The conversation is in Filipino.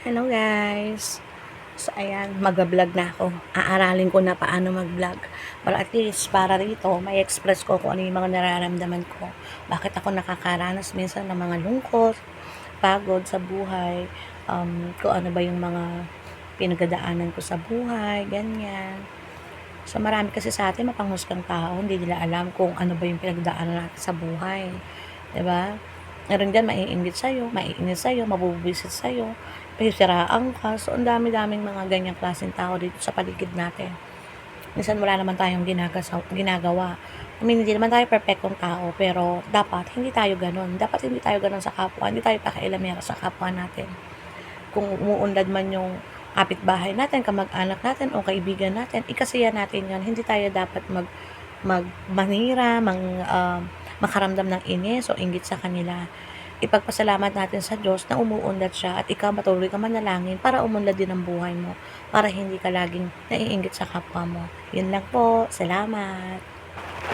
Hello guys! So ayan, mag-vlog na ako. Aaralin ko na paano mag-vlog. Para at least, para rito, may express ko kung ano yung mga nararamdaman ko. Bakit ako nakakaranas minsan ng mga lungkot, pagod sa buhay, kung ano ba yung mga pinagdadaanan ko sa buhay, ganyan. So marami kasi sa atin mapanghusgang tao, hindi nila alam kung ano ba yung pinagdaanan natin sa buhay. 'Di ba? Meron diyan maiinggit sa'yo, maiinis sa'yo, mabubwisit sa'yo, sisiraan ka. So, ang dami-daming mga ganyang klaseng tao dito sa paligid natin. Minsan wala naman tayong ginagawa. I mean, hindi naman tayo perpektong tao, pero dapat hindi tayo gano'n. Dapat hindi tayo gano'n sa kapwa, hindi tayo pakialamera sa kapwa natin. Kung umuunlad man yung kapitbahay natin, kamag-anak natin o kaibigan natin, ikasiya natin 'yon. Hindi tayo dapat manira, makaramdam ng inis o inggit sa kanila. Ipagpasalamat natin sa Diyos na umuunlad siya at ikaw patuloy kang manalangin para umunlad din ang buhay mo, para hindi ka laging naiinggit sa kapwa mo. Yun lang po, salamat.